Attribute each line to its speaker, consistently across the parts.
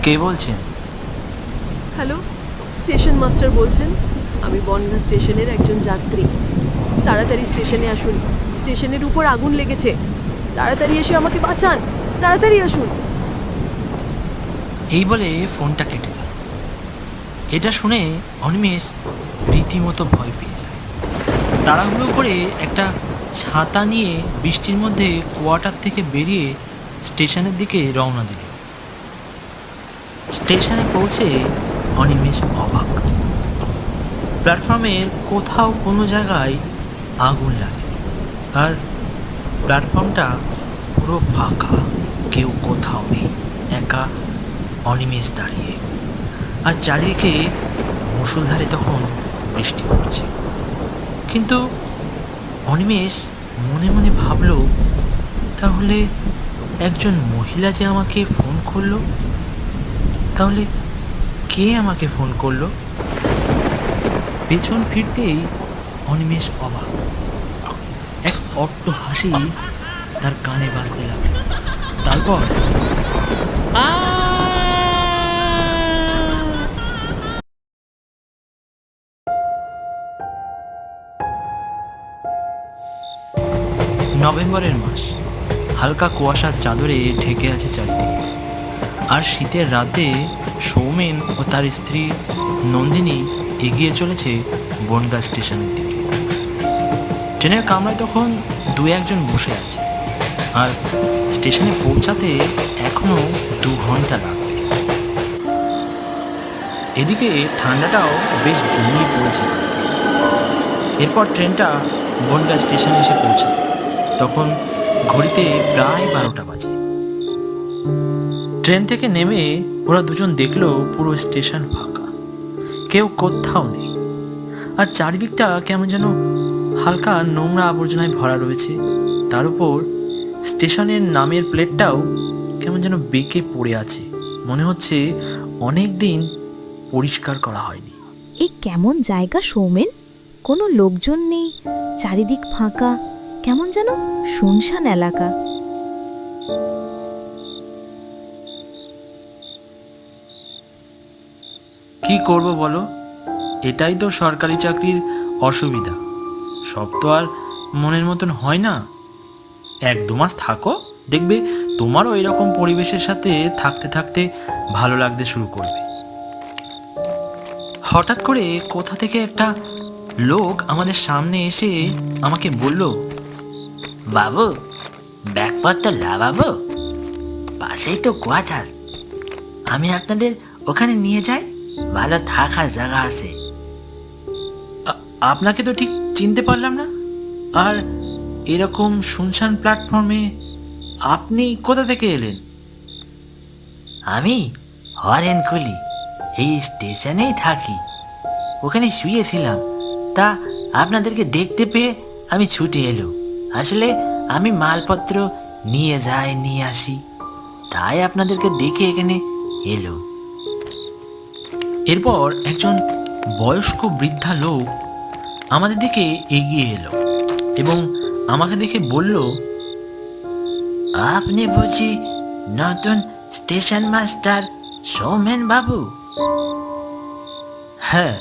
Speaker 1: কে বলছেন?
Speaker 2: Hello, station master বলছেন। আমি বনগাঁ স্টেশনের একজন যাত্রী। তাড়াতাড়ি স্টেশনে আসুন, স্টেশনের উপর আগুন লেগেছে। তাড়াতাড়ি এসে আমাকে বাঁচান, তাড়াতাড়ি আসুন।
Speaker 1: এই বলে ফোনটা কেটে দিল। এটা শুনে অনিমেষ রীতিমতো ভয় পেয়ে যায়। তাড়াহুড়ো করে একটা ছাতা নিয়ে বৃষ্টির মধ্যে কোয়ার্টার থেকে বেরিয়ে স্টেশনের দিকে রওনা দিল। স্টেশনে পৌঁছে অনিমেষ অবাক। প্ল্যাটফর্মের কোথাও কোনো জায়গায় আগুন লাগে, আর প্ল্যাটফর্মটা পুরো ফাঁকা, কেউ কোথাও নেই। একা অনিমেষ দাঁড়িয়ে, আর চারিদিকে মুষলধারে তখন বৃষ্টি পড়ছে। কিন্তু অনিমেষ মনে মনে ভাবল, তাহলে একজন মহিলা যে আমাকে ফোন করলো, তাহলে কে আমাকে ফোন করলো? পেছন ফিরতেই অনিমেষ অবাক। এক অট্ট হাসি তার কানে বাজতে লাগলো। তারপর নভেম্বরের মাস, হালকা কুয়াশার চাদরে ঢেকে আছে চারিদিকে। আর শীতের রাতে সৌমেন ও তার স্ত্রী নন্দিনী এগিয়ে চলেছে বনগাঁ স্টেশনের দিকে। ট্রেনের কামরায় তখন দু একজন বসে আছে, আর স্টেশনে পৌঁছাতে এখনো 2 ঘন্টা লাগবে। এদিকে ঠান্ডাটাও বেশ জমিয়ে পড়েছে। এরপর ট্রেনটা বনগাঁ স্টেশনে এসে পৌঁছায়। তখন ঘড়িতে প্রায় 12টা বাজে। ট্রেন থেকে নেমে ওরা দুজন দেখলো পুরো স্টেশন ফাঁকা, কেউ কোথাও নেই। আর চারিদিকটা কেমন যেন হালকা নোংরা আবর্জনায় ভরা রয়েছে। তার উপর স্টেশনের নামের প্লেটটাও কেমন যেন বেঁকে পড়ে আছে, মনে হচ্ছে অনেক দিন পরিষ্কার করা হয়নি।
Speaker 3: এই কেমন জায়গা সৌমেন, কোনো লোকজন নেই, চারিদিক ফাঁকা, কেমন যেন শুনশান এলাকা।
Speaker 1: কি করব বলো, এটাই তো সরকারি চাকরির অসুবিধা। সব তো আর মনের মতন হয় না। 1-2 মাস থাকো, দেখবে তোমারও এরকম পরিবেশের সাথে থাকতে থাকতে ভালো লাগতে শুরু করবে। হঠাৎ করে কোথা থেকে একটা লোক আমাদের সামনে এসে আমাকে বলল,
Speaker 4: বাবু, ব্যাগপত্র লাগাবো, পাশেই তো কোয়ার্টার। আমি আপনাদের ওখানে নিয়ে যাই, ভালো থাকার জায়গা আছে।
Speaker 1: আপনাকে তো ঠিক চিনতে পারলাম না। আর এরকম শুনশান প্ল্যাটফর্মে আপনি কোথা থেকে এলেন?
Speaker 4: আমি হরেনকুলি, এই স্টেশনেই থাকি। ওখানে শুয়েছিলাম, তা আপনাদেরকে দেখতে পেয়ে আমি ছুটে এলো। আসলে আমি মালপত্র নিয়ে যাই, নিয়ে আসি, তাই আপনাদেরকে দেখে এখানে এলো।
Speaker 1: এরপর একজন বয়স্ক বৃদ্ধা লোক আমাদের দিকে এগিয়ে এলো এবং আমাকে দেখে বলল,
Speaker 4: আপনি বুঝি নতুন স্টেশন মাস্টার সৌমেন বাবু?
Speaker 1: হ্যাঁ,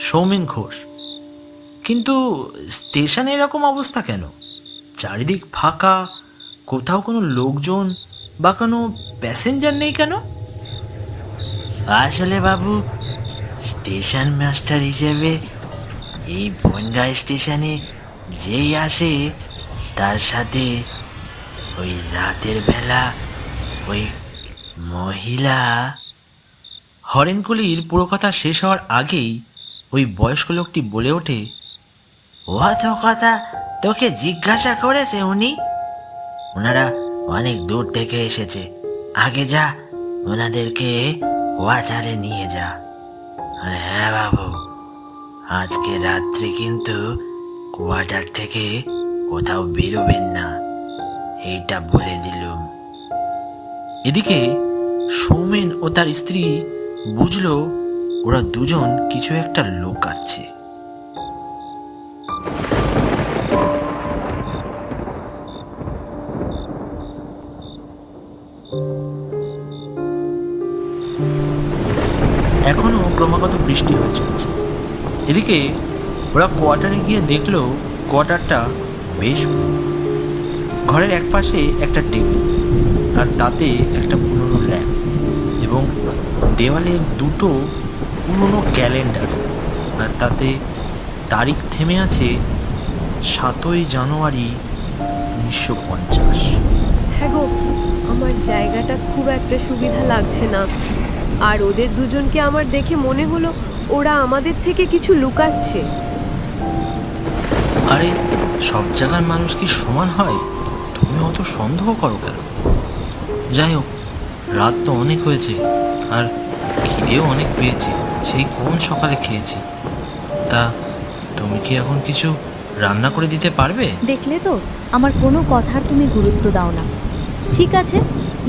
Speaker 1: সৌমেন ঘোষ। কিন্তু স্টেশনে এরকম অবস্থা কেন? চারিদিক ফাঁকা, কোথাও কোনো লোকজন বা কোনো প্যাসেঞ্জার নেই কেন?
Speaker 4: আসলে বাবু, স্টেশন মাস্টার হিসেবে এই বনগাঁ স্টেশনে যেই আসে, তার সাথে ওই রাতের বেলা ওই মহিলা।
Speaker 1: হরেনকুলির পুরো কথা শেষ হওয়ার আগেই ওই বয়স্ক লোকটি বলে ওঠে,
Speaker 4: অত কথা তোকে জিজ্ঞাসা করেছে উনি? ওনারা অনেক দূর থেকে এসেছে। আগে যা, ওনাদেরকে কোয়ার্টারে নিয়ে যা। আর হ্যাঁ বাবু, আজকে রাত্রে কিন্তু কোয়ার্টার থেকে কোথাও বেরোবেন না, এইটা বলে দিলুম।
Speaker 1: এদিকে সৌমেন ও তার স্ত্রী বুঝলো ওরা দুজন কিছু একটা লুকাচ্ছে। বৃষ্টি হয়ে চলেছে। এদিকে ওরা কোয়ার্টারে গিয়ে দেখলো কোয়ার্টারটা বেশ পুরনো। ঘরের এক পাশে একটা টেবিল, আর তাতে একটা পুরনো ল্যাম্প, এবং দেওয়ালে দুটো পুরনো ক্যালেন্ডার, আর তাতে তারিখ থেমে আছে 7ই জানুয়ারি 1950।
Speaker 2: হ্যাঁ গো, আমার জায়গাটা খুব একটা সুবিধা লাগছে না। আর ওদের দুজনকে আমার দেখে মনে হলো ওরা আমাদের থেকে কিছু লুকাচ্ছে।
Speaker 1: আরে সব জায়গার মানুষ কি সমান হয়? তুমি অত সন্দেহ করো কেন? যাই হোক, রাত তো অনেক হয়েছে, আর খিদেও অনেক পেয়েছে, সেই কোন সকালে খেয়েছি। তা তুমি কি এখন কিছু রান্না করে দিতে পারবে?
Speaker 3: দেখলে তো, আমার কোনো কথার তুমি গুরুত্ব দাও না। ঠিক আছে,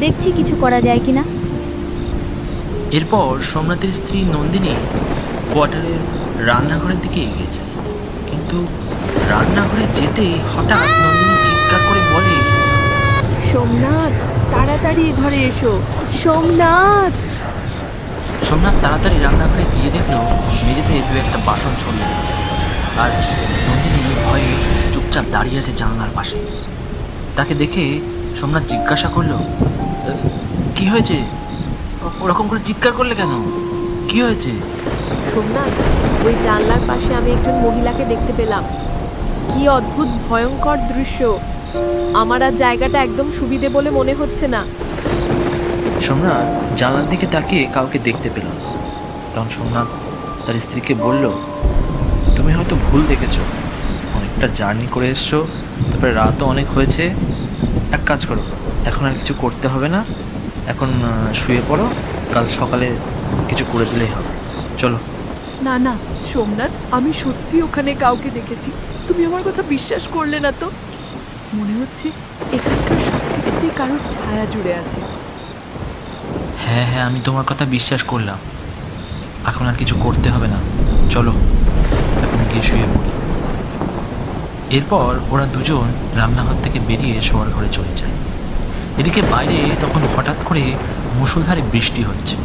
Speaker 3: দেখছি কিছু করা যায় কিনা।
Speaker 1: এরপর সোমনাথের স্ত্রী নন্দিনী কোয়ার্টারের রান্নাঘরের দিকে এগিয়ে যায়, কিন্তু রান্নাঘরে যেতেই হঠাৎ নন্দিনী চিৎকার করে বলে,
Speaker 2: সোমনাথ, তাড়াতাড়ি ঘরে এসো। সোমনাথ!
Speaker 1: সোমনাথ তাড়াতাড়ি রান্নাঘরে গিয়ে দেখলো মেঝেতে দু একটা বাসন ছড়িয়ে রয়েছে, আর নন্দিনী ভয়ে চুপচাপ দাঁড়িয়ে আছে জানলার পাশে। তাকে দেখে সোমনাথ জিজ্ঞাসা করলো, কি হয়েছে? ওরকম করে চিৎকার করলে কেন? কি হয়েছে?
Speaker 2: সোমনাথ, ওই জানলার পাশে আমি একজন মহিলাকে দেখতে পেলাম। কি অদ্ভুত ভয়ঙ্কর দৃশ্য! আমার আর জায়গাটা একদম সুবিধে বলে মনে হচ্ছে না।
Speaker 1: সোমনাথ জানলার দিকে তাকিয়ে কাউকে দেখতে পেল না। তখন সোমনাথ তার স্ত্রীকে বলল, তুমি হয়তো ভুল দেখেছো, অনেকটা জার্নি করে এসছো, তারপরে রাতও অনেক হয়েছে। এক কাজ করো, এখন আর কিছু করতে হবে না, এখন শুয়ে পড়ো, কাল সকালে কিছু করে দিলেই হবে। চলো।
Speaker 2: না না সোমনাথ, আমি সত্যি ওখানে কাউকে দেখেছি। তুমি আমার কথা বিশ্বাস করলে না তো? মনে হচ্ছে এখানকার সব কিছুতেই কারোর ছায়া জুড়ে আছে।
Speaker 1: হ্যাঁ হ্যাঁ, আমি তোমার কথা বিশ্বাস করলাম, এখন আর কিছু করতে হবে না, চলো এখন গিয়ে শুয়ে পড়ি। এরপর ওরা দুজন রান্নাঘর থেকে বেরিয়ে শোয়ার ঘরে চলে যায়। এদিকে বাইরে তখন হঠাৎ করে মুষলধারে বৃষ্টি হচ্ছে।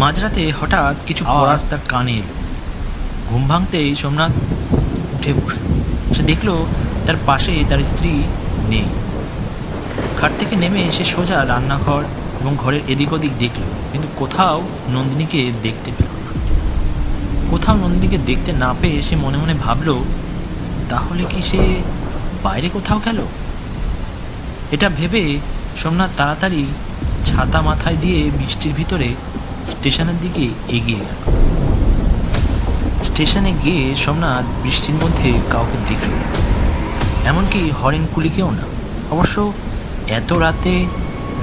Speaker 1: মাঝরাতে হঠাৎ কিছু আওয়াজ তার কানে এলো। ঘুম ভাঙতেই সোমনাথ উঠে বসল। সে দেখলো তার পাশে তার স্ত্রী নেই। খাট থেকে নেমে সে সোজা রান্নাঘর এবং ঘরের এদিক ওদিক দেখলো, কিন্তু কোথাও নন্দিনীকে দেখতে পেল না। কোথাও নন্দিনীকে দেখতে না পেয়ে সে মনে মনে ভাবলো, তাহলে কি সে বাইরে কোথাও গেল? এটা ভেবে সোমনাথ তাড়াতাড়ি ছাতা মাথায় দিয়ে বৃষ্টির ভিতরে স্টেশনের দিকে এগিয়ে গেল। স্টেশনে গিয়ে সোমনাথ বৃষ্টির মধ্যে কাউকে দেখল না, এমনকি হরেন কুলিকেও না। অবশ্য এত রাতে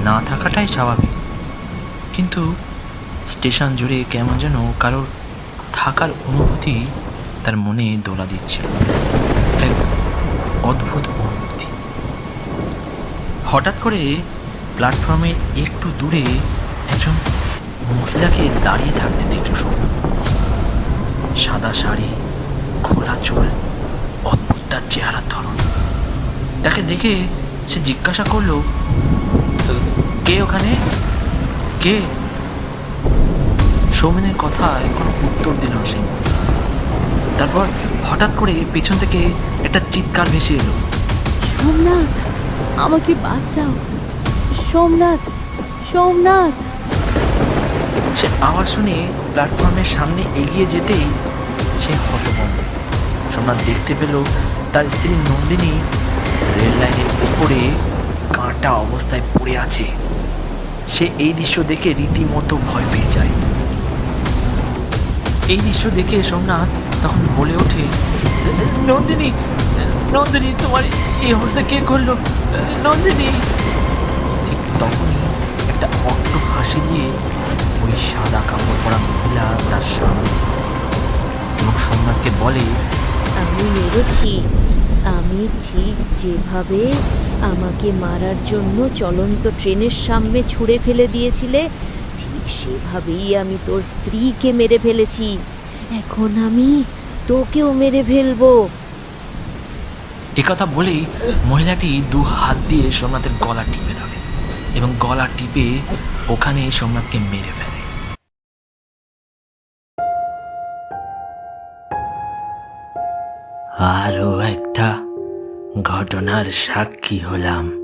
Speaker 1: না থাকাটাই স্বাভাবিক, কিন্তু স্টেশন জুড়ে কেমন যেন কারোর থাকার অনুভূতি তার মনে দোলা দিচ্ছিল, এক অদ্ভুত অনুভূতি। হঠাৎ করে প্ল্যাটফর্মের একটু দূরে একজন মহিলাকে দাঁড়িয়ে থাকতে দেখল সোমনাথ। সাদা শাড়ি, খোলা চুল, অদ্ভুত তার চেহারার ধরন। তাকে দেখে সে জিজ্ঞাসা করলো, কে ওখানে? কে? সৌমেনের কথায় কোনো উত্তর দিল সে। তারপর হঠাৎ করে পেছন থেকে একটা চিৎকার ভেসে এলো,
Speaker 3: সোমনাথ, আমাকে বাঁচাও! সোমনাথ, সোমনাথ!
Speaker 1: সে আওয়াজ শুনে প্ল্যাটফর্মের সামনে এগিয়ে যেতেই সে হতভম্ব। সোমনাথ দেখতে পেল তার স্ত্রী নন্দিনী রেল লাইনের উপরে কাঁটা অবস্থায় পড়ে আছে। সে এই দৃশ্য দেখে রীতিমতো ভয় পেয়ে যায়। এই দৃশ্য দেখে সোমনাথ তখন বলে ওঠে, নন্দিনী, নন্দিনী, তোমার এই অবস্থা কে করলো? নন্দিনী! ঠিক তখনই একটা অট্ট হাসি দিয়ে ওই সাদা কাপড় পরা মহিলা তার সামনে এবং সোমনাথকে বলে,
Speaker 3: আমি মেরেছি। আমি ঠিক যেভাবে আমাকে মারার জন্য চলন্ত ট্রেনের সামনে ছুঁড়ে ফেলে দিয়েছিলে, ঠিক সেভাবেই আমি তোর স্ত্রীকে মেরে ফেলেছি। এখন আমি তোকেও মেরে ফেলবো।
Speaker 1: একথা বলেই মহিলাটি দু হাত দিয়ে সোমনাথের গলা টিপে ধরে এবং গলা টিপে ওখানে সোমনাথকে মেরে ফেলে।
Speaker 4: আরো একটা ঘটনার সাক্ষী হলাম।